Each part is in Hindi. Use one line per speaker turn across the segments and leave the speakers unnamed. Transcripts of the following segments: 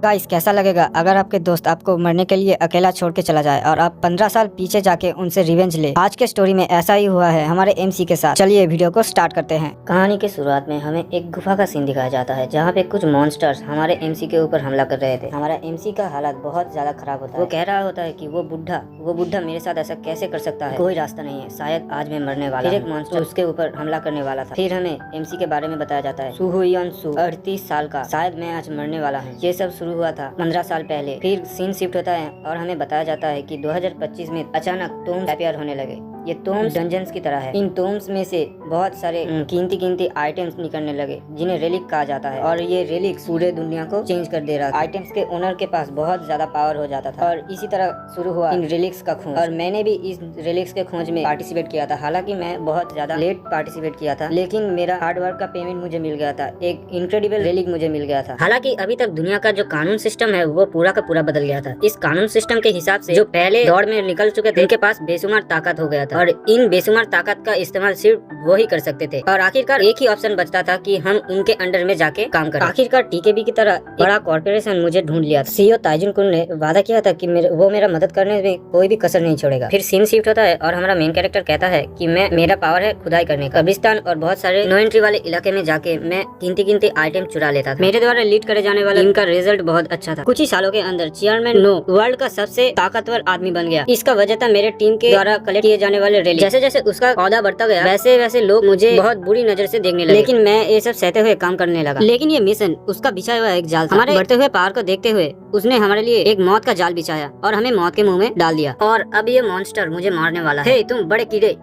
गाइस कैसा लगेगा अगर आपके दोस्त आपको मरने के लिए अकेला छोड़ के चला जाए और आप 15 साल पीछे जाके उनसे रिवेंज ले। आज के स्टोरी में ऐसा ही हुआ है हमारे एमसी के साथ। चलिए वीडियो को स्टार्ट करते हैं।
कहानी की शुरुआत में हमें एक गुफा का सीन दिखाया जाता है जहाँ पे कुछ मॉन्स्टर्स हमारे एमसी के ऊपर हमला कर रहे थे। हमारा एमसी का हालत बहुत ज्यादा खराब होता है। वो कह रहा होता है कि वो बुढ़ा मेरे साथ ऐसा कैसे कर सकता है, कोई रास्ता नहीं है, शायद आज मैं मरने वाला। फिर एक मॉन्स्टर उसके ऊपर हमला करने वाला था। फिर हमें एमसी के बारे में बताया जाता है। सुहुयन सु 38 साल का, शायद मैं आज मरने वाला हूँ। ये सब शुरू हुआ था 15 साल पहले। फिर सीन शिफ्ट होता है और हमें बताया जाता है कि 2025 में अचानक टोम्स अपीयर होने लगे। ये टोम्स डंजन्स की तरह है। इन टोम्स में से बहुत सारे कीमती आइटम्स निकलने लगे जिन्हें रेलिक कहा जाता है और ये रेलिक्स पूरे दुनिया को चेंज कर दे रहा था। आइटम्स के ओनर के पास बहुत ज्यादा पावर हो जाता था और इसी तरह शुरू हुआ इन रेलिक्स का खोज। और मैंने भी इस रेलिक्स के खोज में पार्टिसिपेट किया था। हालांकि मैं बहुत ज्यादा लेट पार्टिसिपेट किया था, लेकिन मेरा हार्ड वर्क का पेमेंट मुझे मिल गया था। एक इनक्रेडिबल रेलिक मुझे मिल गया था। हालांकि अभी तक दुनिया का जो कानून सिस्टम है वो पूरा का पूरा बदल गया था। इस कानून सिस्टम के हिसाब से जो पहले दौड़ में निकल चुके थे उनके पास बेशुमार ताकत हो गया था और इन बेशुमार ताकत का इस्तेमाल सिर्फ वो ही कर सकते थे। और आखिरकार एक ही ऑप्शन बचता था कि हम उनके अंडर में जाके काम करें। आखिरकार टीकेबी की तरह बड़ा कॉर्पोरेशन मुझे ढूंढ लिया था। सीईओ ताइजुन कुन ने वादा किया था कि वो मेरा मदद करने में कोई भी कसर नहीं छोड़ेगा। फिर सीन शिफ्ट होता है और हमारा मेन कैरेक्टर कहता है कि मेरा पावर है खुदाई करने का। कब्रिस्तान और बहुत सारे नो एंट्री वाले इलाके में जाके मैं कीमती आइटम चुरा लेता था। मेरे द्वारा लीड करे जाने वाला इनका रिजल्ट बहुत अच्छा था। कुछ ही सालों के अंदर चेयरमैन नो वर्ल्ड का सबसे ताकतवर आदमी बन गया। इसका वजह था मेरे टीम के द्वारा कलेक्ट किए जाने वाले रैली। जैसे जैसे उसका औहदा बढ़ता गया वैसे वैसे लोग मुझे बहुत बुरी नजर से देखने लगे, लेकिन मैं ये सब सहते हुए काम करने लगा। लेकिन ये मिशन उसका बिछाया हुआ एक जाल था। हमारे बढ़ते हुए पावर को देखते हुए उसने हमारे लिए एक मौत का जाल बिछाया और हमें मौत के मुंह में डाल दिया। और अब ये मॉन्स्टर मुझे मारने वाला है। तुम बड़े कीड़े,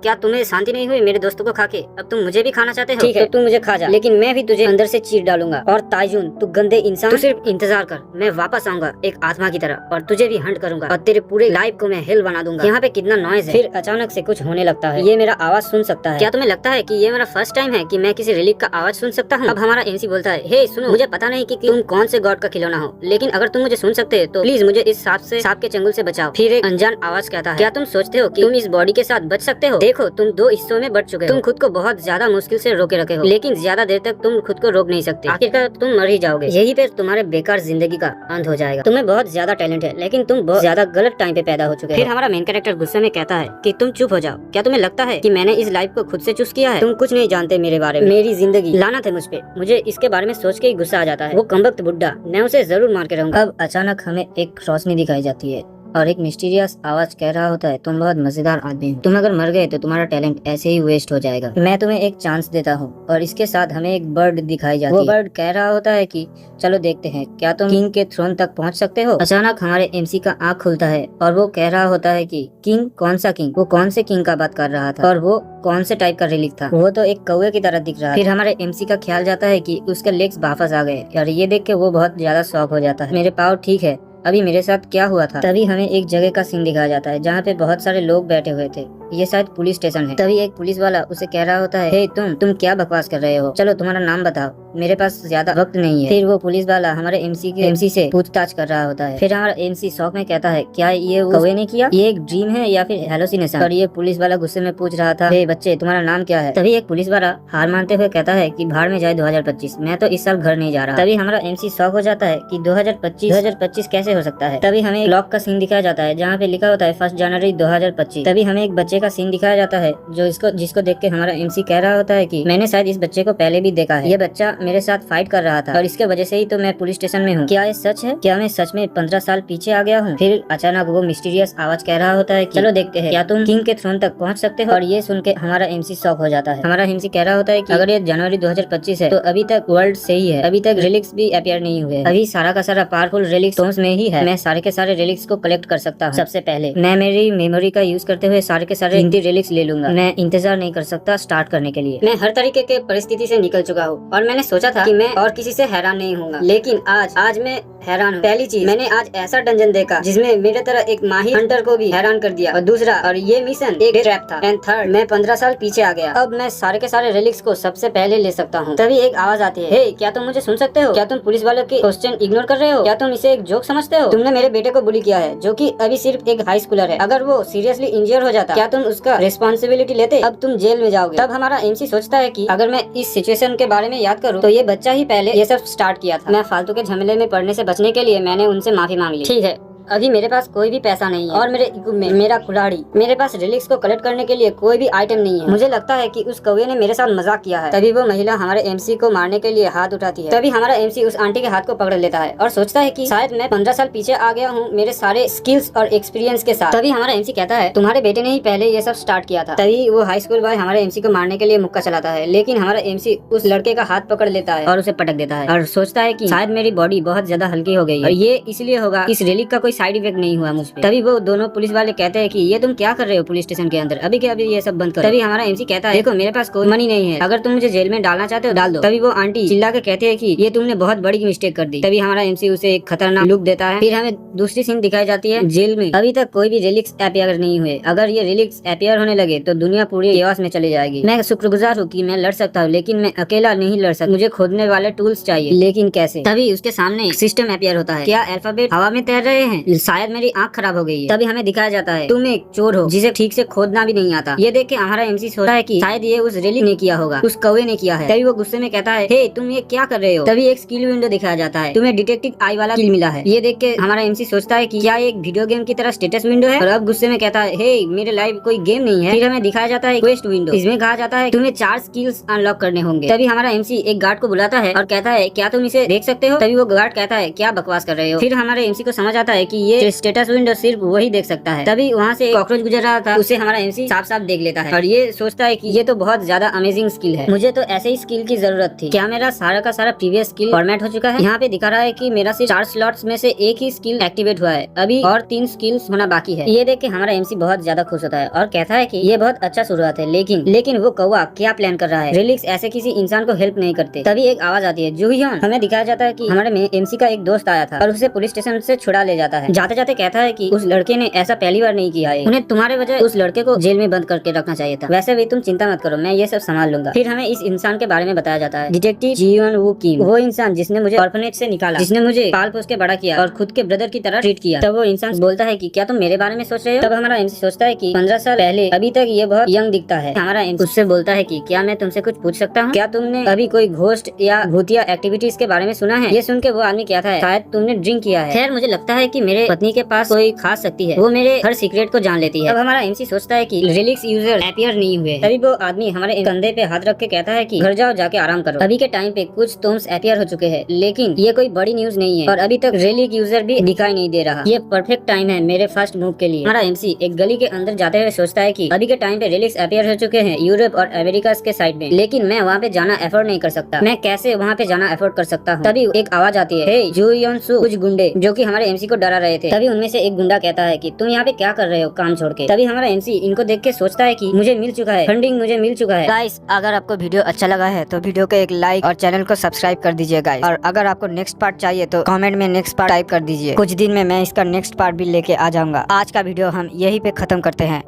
क्या तुम्हें शांति नहीं हुई मेरे दोस्तों को खा के? अब तुम मुझे भी खाना चाहते हो? ठीक है, तो तुम मुझे खा जा, लेकिन मैं भी तुझे अंदर से चीर डालूंगा। और ताइजुन, तू गंदे इंसान, तू सिर्फ इंतजार कर, मैं वापस आऊंगा एक आत्मा की तरह और तुझे भी हंट करूंगा और तेरे पूरे लाइफ को मैं हेल बना दूंगा। यहाँ पे कितना नॉइज है। फिर अचानक से कुछ होने लगता है। ये मेरा आवाज सुन सकता है। क्या तुम्हें लगता है कि ये मेरा फर्स्ट टाइम है कि मैं किसी रिलीक का आवाज सुन सकता हूँ? अब हमारा एमसी बोलता है, हे सुनो, मुझे पता नहीं कि तुम कौन से गॉड का खिलौना हो, लेकिन अगर तुम मुझे सुन सकते हो तो प्लीज मुझे इस सांप के चंगुल से बचाओ। फिर एक अनजान आवाज कहता है, क्या तुम सोचते हो कि तुम इस बॉडी के साथ बच सकते हो? देखो, तुम दो में बढ़ चुके हो। तुम खुद को बहुत ज्यादा मुश्किल से रोके रखे हो, लेकिन ज्यादा देर तक तुम खुद को रोक नहीं सकते। आखिरकार तुम मर ही जाओगे। यही पे तुम्हारे बेकार जिंदगी का अंत हो जाएगा। तुम्हें बहुत ज्यादा टैलेंट है, लेकिन तुम बहुत ज्यादा गलत टाइम पे पैदा हो चुके हो। फिर हमारा मेन कैरेक्टर गुस्से में कहता है कि तुम चुप हो जाओ। क्या तुम्हें लगता है कि मैंने इस लाइफ को खुद से चूज किया है? तुम कुछ नहीं जानते मेरे बारे में, मेरी जिंदगी लानत है मुझ पे। मुझे इसके बारे में सोच के ही गुस्सा आ जाता है। वो कमबख्त बुड्ढा, मैं उसे जरूर मार के रहूंगा। अब अचानक हमें एक रोशनी दिखाई जाती है और एक मिस्टीरियस आवाज कह रहा होता है, तुम बहुत मजेदार आदमी हो, तुम अगर मर गए तो तुम्हारा टैलेंट ऐसे ही वेस्ट हो जाएगा। मैं तुम्हें एक चांस देता हूँ। और इसके साथ हमें एक बर्ड दिखाई जाती है। वो बर्ड कह रहा होता है कि चलो देखते हैं क्या तुम किंग के थ्रोन तक पहुँच सकते हो। अचानक हमारे एमसी का आँख खुलता है और वो कह रहा होता है कि किंग? कौन सा किंग? वो कौन से किंग का बात कर रहा था और वो कौन से टाइप का रिलीक था? वो तो एक कौवे की तरह दिख रहा है। फिर हमारे एमसी का ख्याल जाता है कि उसके लेग्स वापस आ गए और ये देख के वो बहुत ज्यादा शॉक हो जाता है। मेरे पाँव ठीक है, अभी मेरे साथ क्या हुआ था? तभी हमें एक जगह का सीन दिखाया जाता है जहाँ पे बहुत सारे लोग बैठे हुए थे। ये शायद पुलिस स्टेशन है। तभी एक पुलिस वाला उसे कह रहा होता है, हे तुम क्या बकवास कर रहे हो? चलो तुम्हारा नाम बताओ, मेरे पास ज्यादा वक्त नहीं है। फिर वो पुलिस वाला हमारे एमसी से पूछताछ कर रहा होता है। फिर हमारा एमसी शौक में कहता है, क्या ये कौवे ने किया? ये एक ड्रीम है या फिर हेलोसिनेशन? और ये पुलिस वाला गुस्से में पूछ रहा था, हे बच्चे, तुम्हारा नाम क्या है? तभी एक पुलिस वाला हार मानते हुए कहता है कि भाड़ में जाए 2025, मैं तो इस साल घर नहीं जा रहा। तभी हमारा एमसी शौक हो जाता है कि 2025 कैसे हो सकता है? तभी हमें क्लॉक का सीन दिखाया जाता है जहाँ पे लिखा होता है 1 जनवरी 2025। तभी हमें एक बच्चे का सीन दिखाया जाता है जिसको देख के हमारा एमसी कह रहा होता है कि मैंने शायद इस बच्चे को पहले भी देखा है। ये बच्चा मेरे साथ फाइट कर रहा था और इसके वजह से ही तो मैं पुलिस स्टेशन में हूँ। क्या ये सच है? क्या मैं सच में 15 साल पीछे आ गया हूँ? फिर अचानक वो मिस्टीरियस आवाज कह रहा होता है, चलो देखते हैं क्या तुम किंग के थ्रोन तक पहुँच सकते हो? और ये सुन के हमारा एमसी शॉक हो जाता है। हमारा एमसी कह रहा होता है कि अगर ये जनवरी 2025 है तो अभी तक वर्ल्ड से ही है, अभी तक रिलिक्स भी अपीयर नहीं हुए। अभी सारा का सारा पावरफुल रिलिक्स टोम्स में ही है। मैं सारे के सारे रिलिक्स को कलेक्ट कर सकता हूँ। सबसे पहले मैं मेरी मेमोरी का यूज करते हुए सारे के सारे कीमती रिलिक्स ले लूंगा। मैं इंतजार नहीं कर सकता स्टार्ट करने के लिए। मैं हर तरीके के परिस्थिति से निकल चुका हूँ और मैंने सोचा था कि मैं और किसी से हैरान नहीं होऊंगा, लेकिन आज मैं हैरान हूँ। पहली चीज, मैंने आज ऐसा डंजन देखा जिसमें मेरे तरह एक माहिर हंटर को भी हैरान कर दिया। और दूसरा, और ये मिशन एक ट्रैप था। एंड थर्ड, मैं 15 साल पीछे आ गया। अब मैं सारे के सारे रिलिक्स को सबसे पहले ले सकता हूँ। तभी एक आवाज आती है, हे क्या तुम मुझे सुन सकते हो? क्या तुम पुलिस वालों के क्वेश्चन इग्नोर कर रहे हो? क्या तुम इसे एक जोक समझते हो? तुमने मेरे बेटे को बुली किया है जो कि अभी सिर्फ एक हाई स्कूलर है। अगर वो सीरियसली इंजर हो जाता, क्या तुम उसका रिस्पॉन्सिबिलिटी लेते? अब तुम जेल में जाओगे। तब हमारा एमसी सोचता है कि अगर मैं इस सिचुएशन के बारे में याद करूँ तो ये बच्चा ही पहले ये सब स्टार्ट किया था। मैं फालतू के झमेले में पड़ने से बचने के लिए मैंने उनसे माफी मांग ली। ठीक है, अभी मेरे पास कोई भी पैसा नहीं है और मेरे इक्विपमेंट, मेरा कुल्हाड़ी, मेरे पास रिलिक्स को कलेक्ट करने के लिए कोई भी आइटम नहीं है। मुझे लगता है कि उस कौवे ने मेरे साथ मजाक किया है। तभी वो महिला हमारे एमसी को मारने के लिए हाथ उठाती है। तभी हमारा एमसी उस आंटी के हाथ को पकड़ लेता है और सोचता है कि शायद मैं 15 साल पीछे आ गया हूँ मेरे सारे स्किल्स और एक्सपीरियंस के साथ। तभी हमारा एमसी कहता है तुम्हारे बेटे ने ही पहले ये सब स्टार्ट किया था। तभी वो हाई स्कूल बॉय हमारे एमसी को मारने के लिए मुक्का चलाता है, लेकिन हमारा एमसी उस लड़के का हाथ पकड़ लेता है और उसे पटक देता है और सोचता है कि शायद मेरी बॉडी बहुत ज्यादा हल्की हो गई है और ये इसलिए होगा इस रिलिक का कोई साइड इफेक्ट नहीं हुआ मुझ पे। तभी वो दोनों पुलिस वाले कहते हैं कि ये तुम क्या कर रहे हो पुलिस स्टेशन के अंदर, अभी के अभी ये सब बंद करो। तभी हमारा एमसी कहता है देखो मेरे पास कोई मनी नहीं है, अगर तुम मुझे जेल में डालना चाहते हो डाल दो। तभी वो आंटी चिल्ला के कहते हैं कि ये तुमने बहुत बड़ी मिस्टेक कर दी। तभी हमारा एमसी उसे एक खतरनाक लुक देता है। फिर हमें दूसरी सीन दिखाई जाती है जेल में। अभी तक कोई भी रिलिक्स अपीयर नहीं हुए, अगर ये रिलिक्स अपीयर होने लगे तो दुनिया पूरी केओस में चली जाएगी। मैं शुक्रगुजार हूँ कि मैं लड़ सकता हूँ, लेकिन मैं अकेला नहीं लड़ सकता, मुझे खोदने वाले टूल्स चाहिए, लेकिन कैसे। तभी उसके सामने सिस्टम अपीयर होता है। क्या अल्फाबेट हवा में तैर रहे हैं? शायद मेरी आंख खराब हो गई है। तभी हमें दिखाया जाता है तुम एक चोर हो जिसे ठीक से खोदना भी नहीं आता। ये देख के हमारा एमसी सोचता है कि शायद ये उस रिलिक ने किया होगा, उस कौवे ने किया है। तभी वो गुस्से में कहता है हे तुम ये क्या कर रहे हो। तभी एक स्किल विंडो दिखाया जाता है, तुम्हें डिटेक्टिव आई वाला स्किल मिला है। ये देख के हमारा एमसी सोचता है कि क्या एक वीडियो गेम की तरह स्टेटस विंडो है, और अब गुस्से में कहता है हे मेरे लाइफ कोई गेम नहीं है। फिर हमें दिखाया जाता है क्वेस्ट विंडो, इसमें कहा जाता है तुम्हें 4 स्किल्स अनलॉक करने होंगे। तभी हमारा एमसी एक गार्ड को बुलाता है और कहता है क्या तुम इसे देख सकते हो। तभी वो गार्ड कहता है क्या बकवास कर रहे हो। फिर हमारे एमसी को समझ आता है कि ये स्टेटस विंडो सिर्फ वही देख सकता है। तभी वहाँ से कॉकरोच गुजर रहा था, उसे हमारा एमसी साफ साफ देख लेता है और ये सोचता है कि ये तो बहुत ज्यादा अमेजिंग स्किल है, मुझे तो ऐसे ही स्किल की जरूरत थी। क्या मेरा सारा का सारा प्रीवियस स्किल फॉर्मेट हो चुका है। यहाँ पे दिखा रहा है कि मेरा सिर्फ 4 स्लॉट्स में से एक ही स्किल एक्टिवेट हुआ है, अभी और 3 स्किल्स होना बाकी है। ये देख के हमारा एमसी बहुत ज्यादा खुश होता है और कहता है कि ये बहुत अच्छा शुरुआत है, लेकिन वो कौवा क्या प्लान कर रहा है। रिलिक्स ऐसे किसी इंसान को हेल्प नहीं करते। तभी एक आवाज आती है जूहियन। हमें दिखाया जाता है कि हमारे एमसी का एक दोस्त आया था और उसे पुलिस स्टेशन से छुड़ा ले जाता है। जाते जाते कहता है कि उस लड़के ने ऐसा पहली बार नहीं किया है, उन्हें तुम्हारे वजह उस लड़के को जेल में बंद करके रखना चाहिए था। वैसे भी तुम चिंता मत करो, मैं ये सब संभाल लूंगा। फिर हमें इस इंसान के बारे में बताया जाता है, डिटेक्टिव जीवन वू किम, वो इंसान जिसने मुझे ऑर्फनेज से निकाला, जिसने मुझे पाल पोस के बड़ा किया और खुद के ब्रदर की तरह ट्रीट किया। तब वो इंसान बोलता है कि क्या तुम मेरे बारे में सोच रहे हो। तब हमारा एमसी सोचता है कि 15 साल पहले अभी तक ये बहुत यंग दिखता है। हमारा एमसी उससे बोलता है कि क्या मैं तुमसे कुछ पूछ सकता हूँ, क्या तुमने अभी कोई घोस्ट या भूतिया एक्टिविटीज के बारे में सुना है। ये सुन के वो आदमी कहता है शायद तुमने ड्रिंक किया है। खैर मुझे लगता है कि मेरे पत्नी के पास कोई खास शक्ति है, वो मेरे हर सीक्रेट को जान लेती है। अब हमारा एमसी सोचता है कि रिलिक्स यूजर अपीयर नहीं हुए। तभी वो आदमी हमारे कंधे पे हाथ रख के कहता है कि घर जाओ जाके आराम करो, अभी के टाइम पे कुछ टॉम्स अपीयर हो चुके हैं, लेकिन ये कोई बड़ी न्यूज नहीं है और अभी तक रिलिक यूजर भी दिखाई नहीं दे रहा। ये परफेक्ट टाइम है मेरे फर्स्ट मूव के लिए। हमारा एमसी एक गली के अंदर जाते हुए सोचता है कि अभी के टाइम पे रिलिक्स अपीयर हो चुके हैं यूरोप और अमेरिका के साइड में, लेकिन मैं वहाँ पे जाना एफोर्ड नहीं कर सकता। मैं कैसे वहाँ पे जाना एफोर्ड कर सकता हूँ। तभी एक आवाज आती है हे जूयनसु। कुछ गुंडे जो कि हमारे एमसी को डरा रहे थे। तभी उनमें से एक गुंडा कहता है कि तुम यहाँ पे क्या कर रहे हो काम छोड़ के। तभी हमारा एमसी इनको देख के सोचता है कि मुझे मिल चुका है फंडिंग, मुझे मिल चुका है।
गाइस अगर आपको वीडियो अच्छा लगा है तो वीडियो को एक लाइक और चैनल को सब्सक्राइब कर दीजिए गाइस। और अगर आपको नेक्स्ट पार्ट चाहिए तो कमेंट में नेक्स्ट पार्ट टाइप कर दीजिए। कुछ दिन में मैं इसका नेक्स्ट पार्ट भी लेके आ जाऊंगा। आज का वीडियो हम यहीं पे खत्म करते हैं।